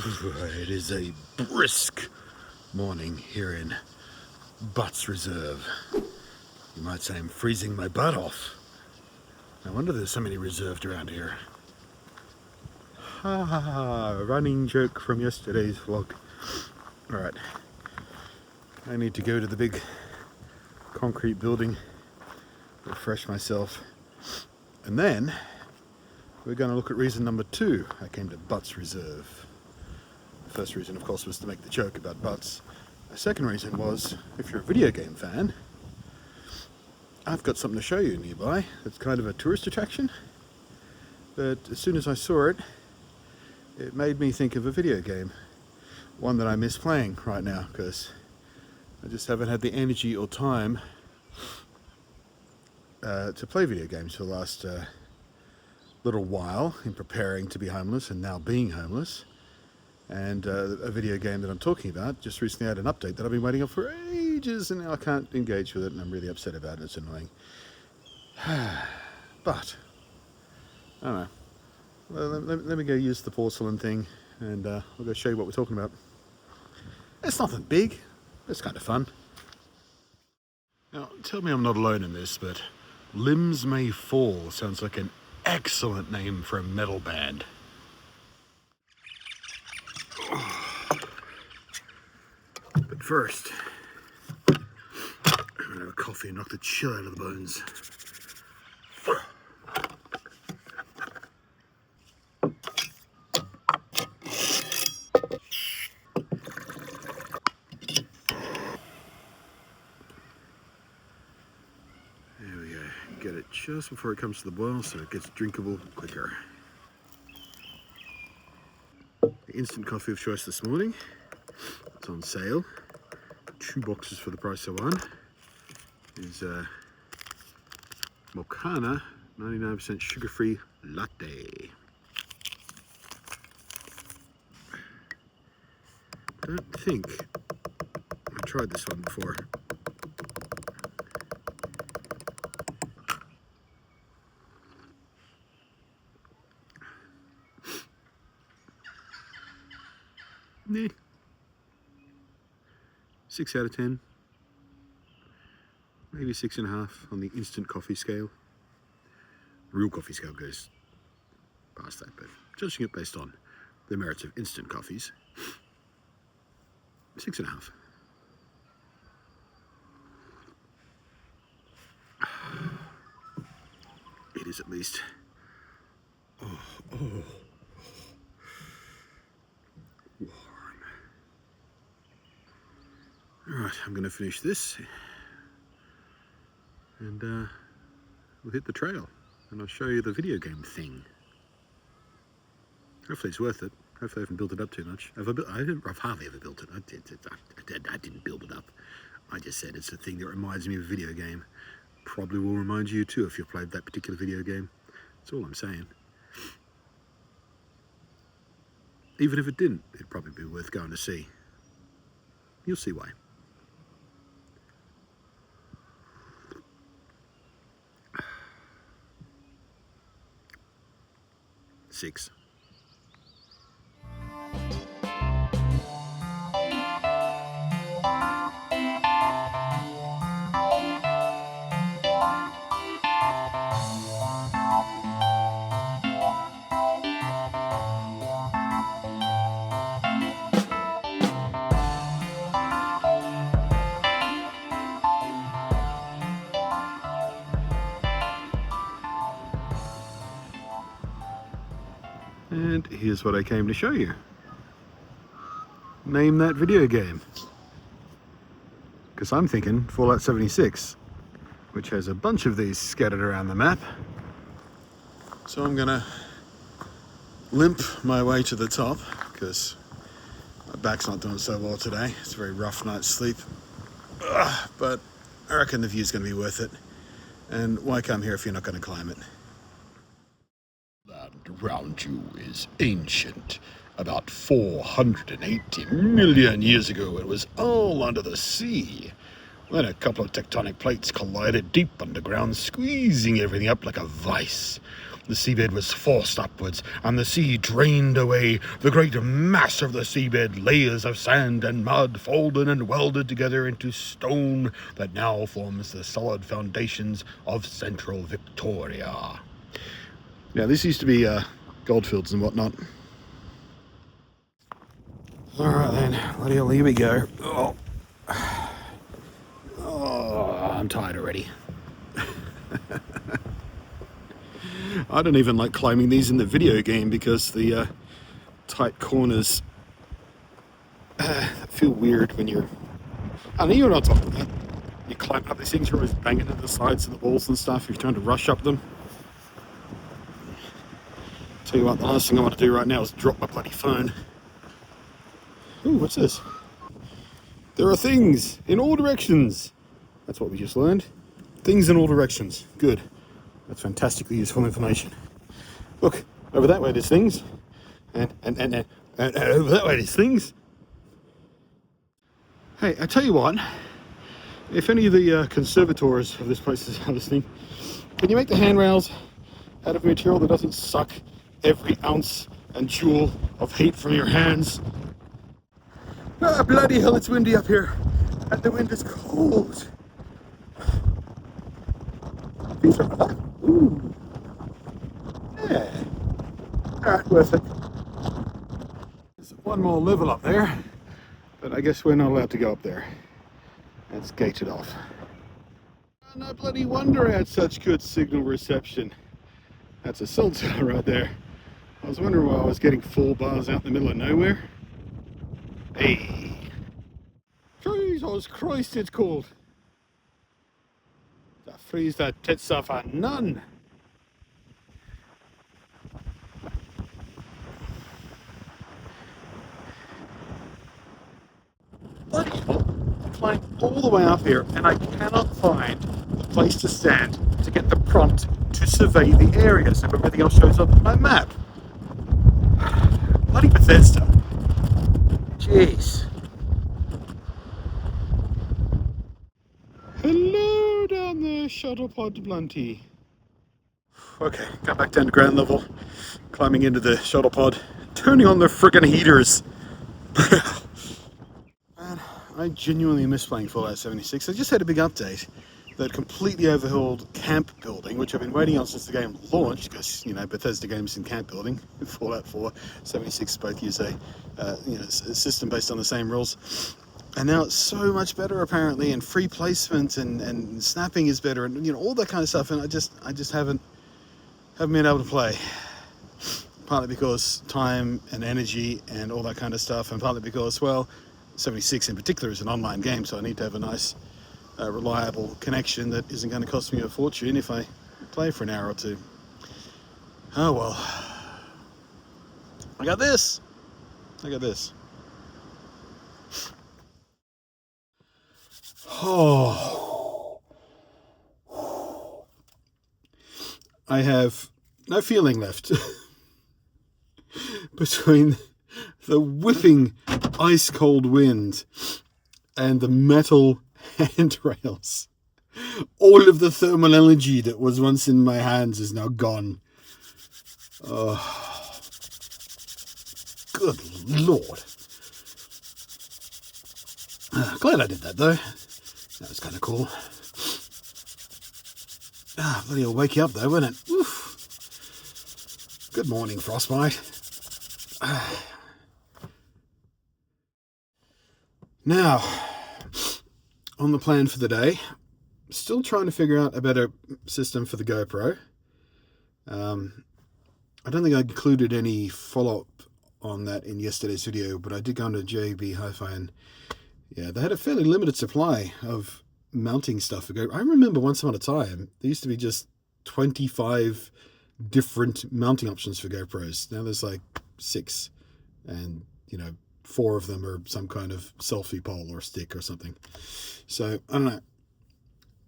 It is a brisk morning here in Butts Reserve. You might say I'm freezing my butt off. No wonder there's so many reserved around here. Ha ha ha, running joke from yesterday's vlog. Alright, I need to go to the big concrete building, refresh myself, and then we're going to look at reason number 2 I came to Butts Reserve. The first reason, of course, was to make the joke about butts. The second reason was, if you're a video game fan, I've got something to show you nearby. It's kind of a tourist attraction, but as soon as I saw it, it made me think of a video game. One that I miss playing right now, because I just haven't had the energy or time to play video games for the last little while, in preparing to be homeless and now being homeless. And a video game that I'm talking about just recently had an update that I've been waiting on for ages, and now I can't engage with it, and I'm really upset about it. It's annoying. But I don't know. Well, let me go use the porcelain thing, and I'll go show you what we're talking about. It's nothing big. It's kind of fun. Now, tell me I'm not alone in this, but Limbs May Fall sounds like an excellent name for a metal band. But first, I'm gonna have a coffee and knock the chill out of the bones. There we go. Get it just before it comes to the boil so it gets drinkable quicker. The instant coffee of choice this morning. It's on sale. 2 boxes for the price of one. Is Mochana 99% sugar-free latte. I don't think I've tried this one before. Nah. 6 out of 10. Maybe 6.5 on the instant coffee scale. Real coffee scale goes past that, but judging it based on the merits of instant coffees, 6.5. It is at least. Warm. Alright, I'm going to finish this and we'll hit the trail and I'll show you the video game thing. Hopefully it's worth it. Hopefully I haven't built it up too much. I've hardly ever built it. I didn't build it up. I just said it's a thing that reminds me of a video game. Probably will remind you too if you've played that particular video game. That's all I'm saying. Even if it didn't, it'd probably be worth going to see. You'll see why. Six. And here's what I came to show you. Name that video game. Because I'm thinking Fallout 76, which has a bunch of these scattered around the map. So I'm gonna limp my way to the top, because my back's not doing so well today. It's a very rough night's sleep. But I reckon the view's gonna be worth it. And why come here if you're not gonna climb it? Around you is ancient. About 480 million years ago, it was all under the sea. Then a couple of tectonic plates collided deep underground, squeezing everything up like a vice. The seabed was forced upwards, and the sea drained away the great mass of the seabed, layers of sand and mud folded and welded together into stone that now forms the solid foundations of central Victoria. Yeah, this used to be goldfields and whatnot. Alright then, bloody hell, here we go. Oh, I'm tired already. I don't even like climbing these in the video game because the tight corners feel weird when you're... I know you're not talking about that. You climb up these things, you're always banging into the sides of the walls and stuff, you're trying to rush up them. Tell you what, the last thing I want to do right now is drop my bloody phone. Ooh, what's this? There are things in all directions. That's what we just learned. Things in all directions. Good. That's fantastically useful information. Look, over that way there's things. And over that way there's things. Hey, I tell you what. If any of the conservators of this place are listening, can you make the handrails out of material that doesn't suck every ounce and jewel of hate from your hands? Ah, bloody hell, it's windy up here. And the wind is cold. These are hot. Ooh. Yeah. Alright, worth it. There's one more level up there, but I guess we're not allowed to go up there. That's gated off. No bloody wonder I had such good signal reception. That's a cell tower right there. I was wondering why I was getting 4 bars out in the middle of nowhere. Hey. Jesus Christ, it's cold. That freeze that tits off a nun. Bloody hell. I'm flying all the way up here and I cannot find a place to stand to get the prompt to survey the area so everything else shows up on my map. Bloody Bethesda. Jeez. Hello down there, Shuttlepod Blunty. Okay, got back down to ground level, climbing into the shuttle pod, turning on the friggin' heaters. Man, I genuinely miss playing Fallout 76. I just had a big update that completely overhauled camp building, which I've been waiting on since the game launched, because, you know, Bethesda games in camp building. Fallout 4, 76 both use a system based on the same rules. And now it's so much better apparently, and free placement and snapping is better, and you know, all that kind of stuff. And I just haven't been able to play. Partly because time and energy and all that kind of stuff, and partly because, well, 76 in particular is an online game, so I need to have a nice reliable connection that isn't going to cost me a fortune if I play for an hour or two. Oh well. I got this. Oh. I have no feeling left between the whipping ice cold wind and the metal handrails. All of the thermal energy that was once in my hands is now gone. Oh, good Lord. Glad I did that though. That was kind of cool. Bloody will wake you up though, won't it? Oof. Good morning, Frostbite. Now, on the plan for the day, still trying to figure out a better system for the GoPro. I don't think I included any follow-up on that in yesterday's video, but I did go into JB Hi-Fi and yeah, they had a fairly limited supply of mounting stuff for GoPro. I remember once upon a time, there used to be just 25 different mounting options for GoPros. Now there's like 6, and you know, 4 of them are some kind of selfie pole or stick or something. So I don't know.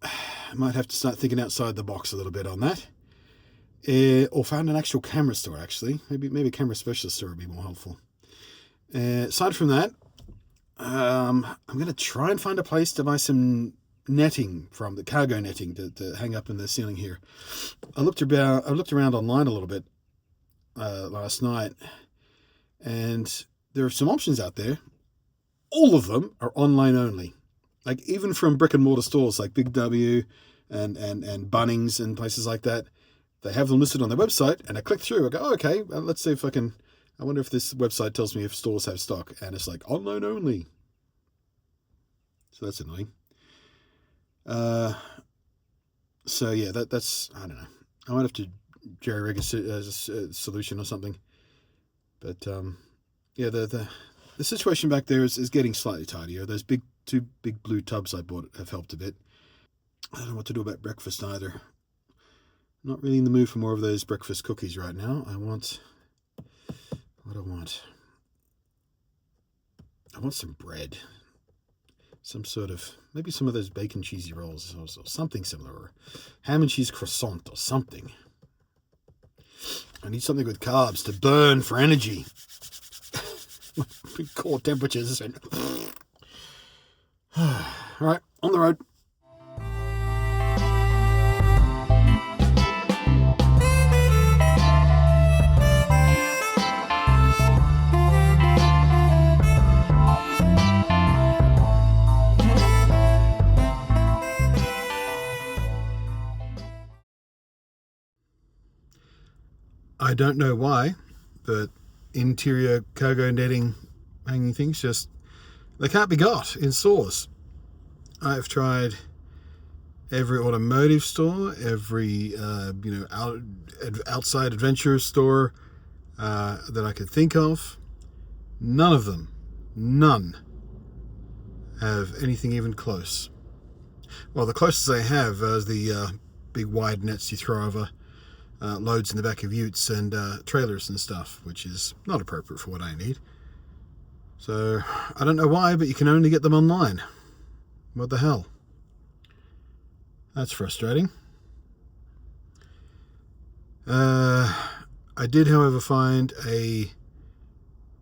I might have to start thinking outside the box a little bit on that. Or found an actual camera store actually. Maybe a camera specialist store would be more helpful. Aside from that, I'm going to try and find a place to buy some netting from the cargo netting to hang up in the ceiling here. I looked around online a little bit last night, and there are some options out there. All of them are online only. Like even from brick and mortar stores like Big W and Bunnings and places like that, they have them listed on their website, and I click through. I go, oh, okay, let's see if I can. I wonder if this website tells me if stores have stock, and it's like online only. So that's annoying. So yeah, that's I don't know. I might have to jerry-rig a solution or something. But yeah, the situation back there is getting slightly tidier. Those two big blue tubs I bought have helped a bit. I don't know what to do about breakfast either. I'm not really in the mood for more of those breakfast cookies right now. I want some bread. Some sort of, maybe some of those bacon cheesy rolls or something similar, or ham and cheese croissant or something. I need something with carbs to burn for energy. Core temperatures. And all right, on the road. I don't know why, but interior cargo netting hanging things they can't be got in stores. I've tried every automotive store, every outside adventure store that I could think of. None have anything even close. Well, the closest they have is the big wide nets you throw over loads in the back of utes and trailers and stuff, which is not appropriate for what I need. So I don't know why, but you can only get them online. What the hell? That's frustrating. I did, however, find a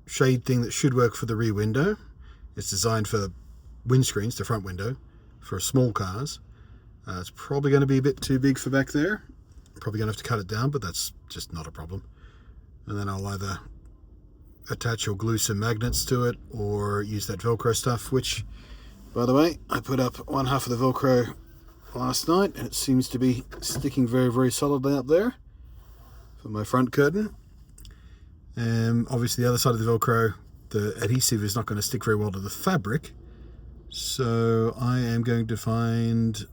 shade thing that should work for the rear window. It's designed for windscreens, the front window, for small cars. It's probably going to be a bit too big for back there. Probably going to have to cut it down, but that's just not a problem. And then I'll either attach or glue some magnets to it or use that Velcro stuff, which, by the way, I put up one half of the Velcro last night, and it seems to be sticking very, very solidly up there for my front curtain. Obviously, the other side of the Velcro, the adhesive is not going to stick very well to the fabric, so I am going to find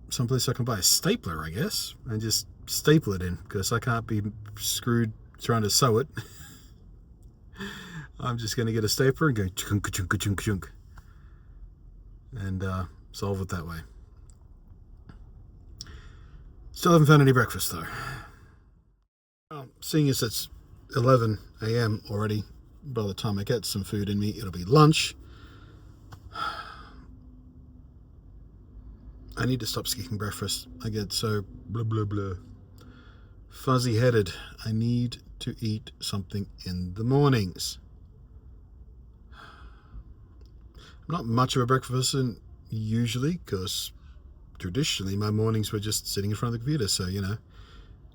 someplace I can buy a stapler, I guess, and just staple it in, because I can't be screwed trying to sew it. I'm just going to get a stapler and go chunk, chunk, chunk, chunk, and solve it that way. Still haven't found any breakfast though. Well, seeing as it's 11 a.m. already, by the time I get some food in me, it'll be lunch. I need to stop skipping breakfast. I get so blah blah blah fuzzy headed. I need to eat something in the mornings. I'm not much of a breakfast person usually, because traditionally my mornings were just sitting in front of the computer, so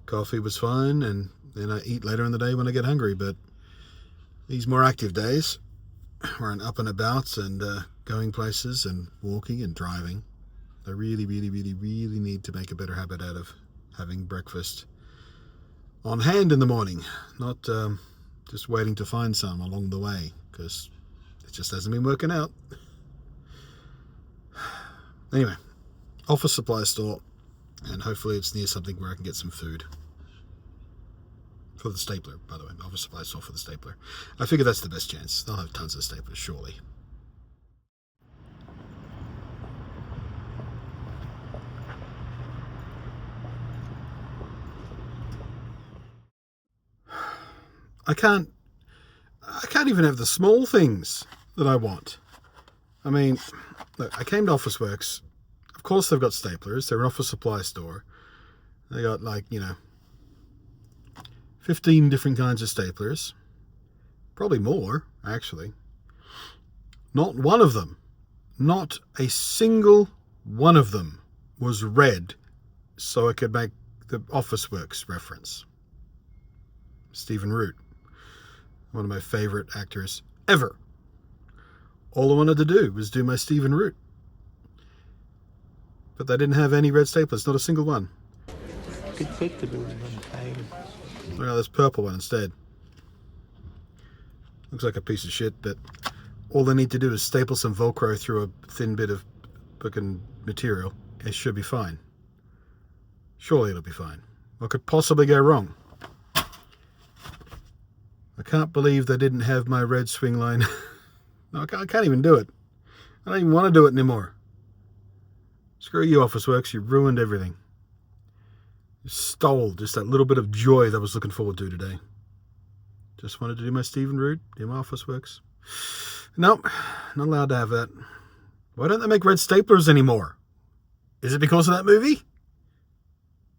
coffee was fine, and then I eat later in the day when I get hungry. But these more active days, where I'm up and about and going places and walking and driving, I really, really, really, really need to make a better habit out of having breakfast on hand in the morning, not just waiting to find some along the way, because it just hasn't been working out. Anyway, office supply store, and hopefully it's near something where I can get some food. For the stapler, by the way, office supply store for the stapler. I figure that's the best chance. They'll have tons of staplers, surely. I can't even have the small things that I want. I mean, look, I came to Officeworks. Of course they've got staplers. They're an office supply store. They got 15 different kinds of staplers. Probably more, actually. Not one of them, not a single One of them was red so I could make the Office Works reference. Stephen Root, one of my favorite actors ever. All I wanted to do was do my Stephen Root. But they didn't have any red staplers, not a single one. Could click the building on the table. Well, there's purple one instead. Looks like a piece of shit, but all they need to do is staple some Velcro through a thin bit of fucking material. It should be fine. Surely it'll be fine. What could possibly go wrong? I can't believe they didn't have my red swing line. No, I can't even do it. I don't even want to do it anymore. Screw you, Officeworks. You ruined everything. You stole just that little bit of joy that I was looking forward to today. Just wanted to do my Stephen Root, do my Officeworks. Nope, not allowed to have that. Why don't they make red staplers anymore? Is it because of that movie?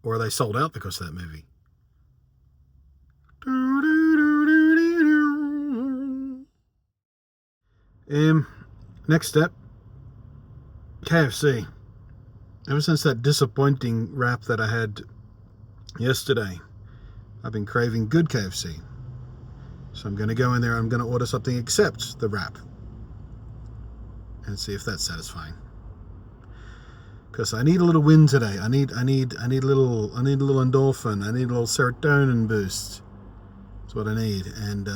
Or are they sold out because of that movie? Next step, KFC. Ever since that disappointing wrap that I had yesterday, I've been craving good KFC. So I'm going to go in there, I'm going to order something except the wrap and see if that's satisfying. Because I need a little win today. I need a little endorphin. I need a little serotonin boost. That's what I need. And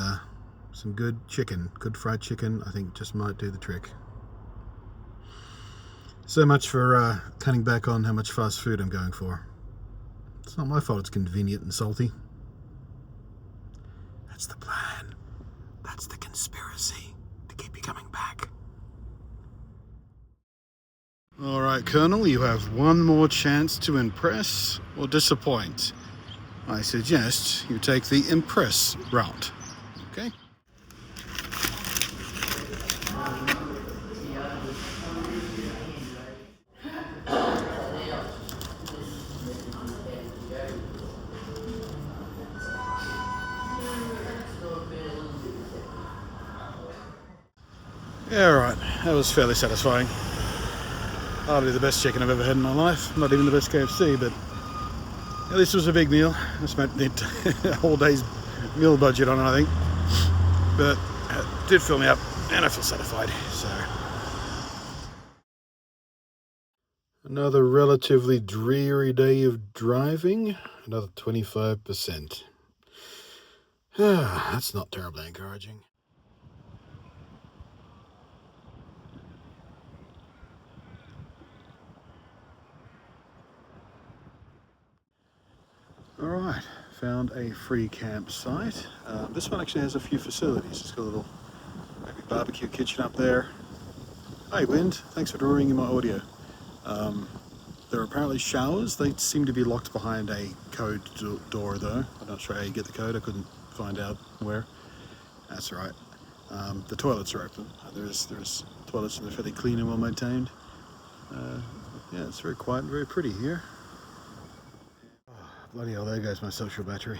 some good chicken, good fried chicken, I think just might do the trick. So much for cutting back on how much fast food I'm going for. It's not my fault it's convenient and salty. That's the plan. That's the conspiracy to keep you coming back. Alright, Colonel, you have one more chance to impress or disappoint. I suggest you take the impress route. Okay? Yeah, right. That was fairly satisfying. Hardly the best chicken I've ever had in my life. Not even the best KFC, but at least it was a big meal. I spent a whole day's meal budget on it, I think. But it did fill me up, and I feel satisfied. So another relatively dreary day of driving. Another 25%. That's not terribly encouraging. Alright, found a free campsite. This one actually has a few facilities. It's got a little maybe barbecue kitchen up there. Hi Wind, thanks for drawing in my audio. There are apparently showers. They seem to be locked behind a code door though. I'm not sure how you get the code. I couldn't find out where. That's right. The toilets are open. There's toilets and they're fairly clean and well maintained. Yeah, it's very quiet and very pretty here. Bloody hell, there goes my social battery.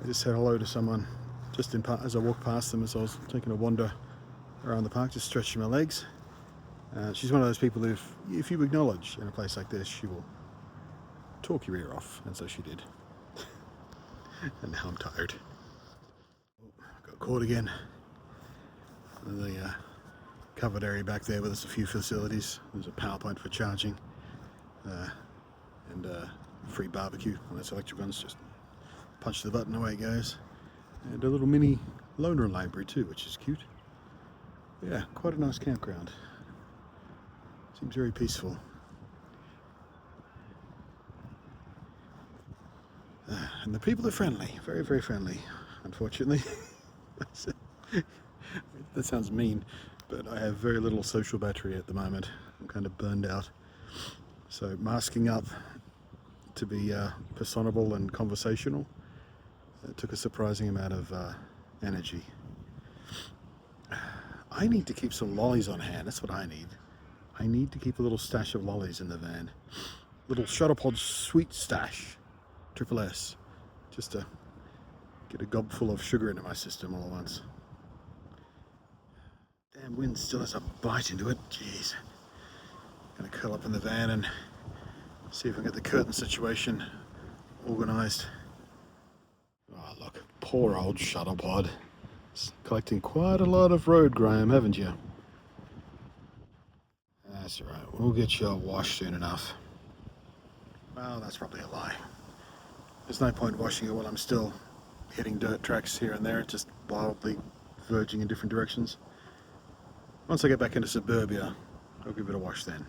I just said hello to someone just as I walked past them as I was taking a wander around the park, just stretching my legs. She's one of those people who, if you acknowledge in a place like this, she will talk your ear off, and so she did. And now I'm tired. Got caught again. The covered area back there where there's a few facilities. There's a power point for charging. And free barbecue on those electric ones, just punch the button, away it goes. And a little mini loner library too, which is cute. Yeah, quite a nice campground. Seems very peaceful. And the people are friendly, very, very friendly, unfortunately. That sounds mean, but I have very little social battery at the moment. I'm kind of burned out. So masking up to be personable and conversational, it took a surprising amount of energy. I need to keep some lollies on hand. That's what I need. I need to keep a little stash of lollies in the van. Little Shuttlepod sweet stash, triple S, just to get a gob full of sugar into my system all at once. Damn wind still has a bite into it. Jeez. Gonna curl up in the van and see if I can get the curtain situation organised. Oh look, poor old Shuttlepod. It's collecting quite a lot of road grime, haven't you? That's alright, we'll get you a wash soon enough. Well, that's probably a lie. There's no point washing it while I'm still hitting dirt tracks here and there, just wildly verging in different directions. Once I get back into suburbia, I'll give it a wash then.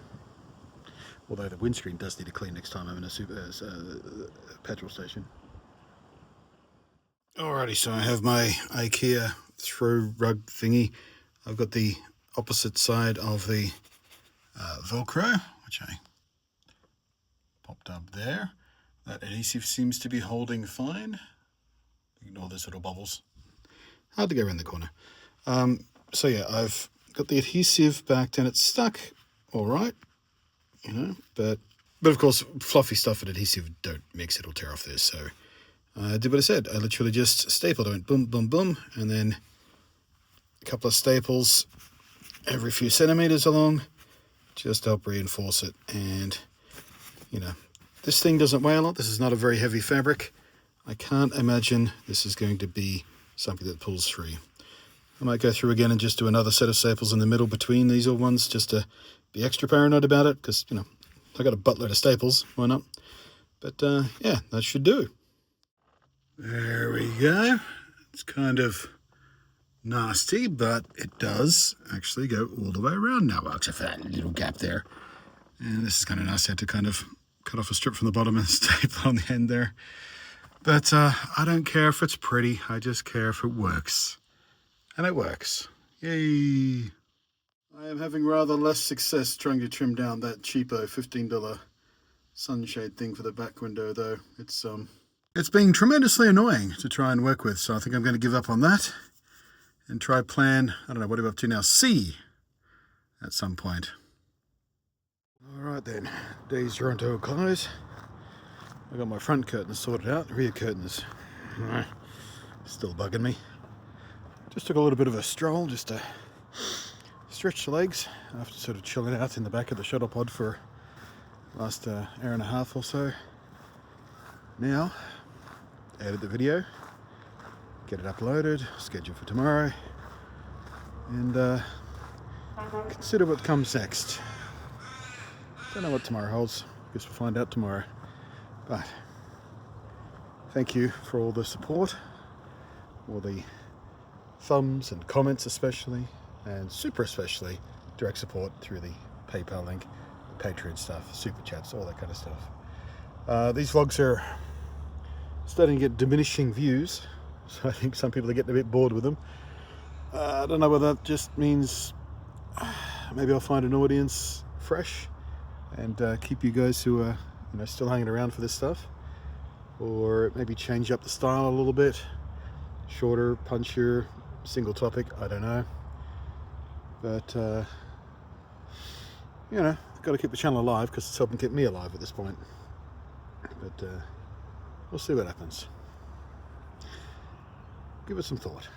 Although the windscreen does need to clean next time I'm in a petrol station. Alrighty, so I have my IKEA throw rug thingy. I've got the opposite side of the Velcro, which I popped up there. That adhesive seems to be holding fine. Ignore those little bubbles. Hard to go around the corner. So yeah, I've got the adhesive back and it's stuck all right, you know, but of course fluffy stuff and adhesive don't mix, it'll tear off this. So I did what I said. I literally just stapled. I went boom, boom, boom, and then a couple of staples every few centimeters along, just to help reinforce it. And you know, this thing doesn't weigh a lot. This is not a very heavy fabric. I can't imagine this is going to be something that pulls through. I might go through again and just do another set of staples in the middle between these old ones, just to be extra paranoid about it, because, you know, I got a buttload of staples, why not? But yeah, that should do. There we go. It's kind of nasty, but it does actually go all the way around now, well, except for that little gap there. And this is kind of nice. I had to kind of cut off a strip from the bottom and staple on the end there. But I don't care if it's pretty, I just care if it works. And it works. Yay! I am having rather less success trying to trim down that cheapo $15 sunshade thing for the back window, though. It's being tremendously annoying to try and work with, so I think I'm going to give up on that and try plan, I don't know, what are we up to now? C at some point. Alright then, day's drawing to a close. I got my front curtains sorted out, rear curtains still bugging me. Just took a little bit of a stroll just to stretch the legs after sort of chilling out in the back of the Shuttlepod for the last hour and a half or so. Now, edit the video, get it uploaded, scheduled for tomorrow, and consider what comes next. Don't know what tomorrow holds. Guess we'll find out tomorrow. But thank you for all the support, all the thumbs and comments especially, and super especially direct support through the PayPal link, the Patreon stuff, super chats, all that kind of stuff. These vlogs are starting to get diminishing views, so I think some people are getting a bit bored with them. I don't know whether that just means maybe I'll find an audience fresh and keep you guys who are, you know, still hanging around for this stuff, or maybe change up the style a little bit, shorter, punchier, single topic, I don't know, but you know, got to keep the channel alive because it's helping keep me alive at this point. But we'll see what happens. Give it some thought.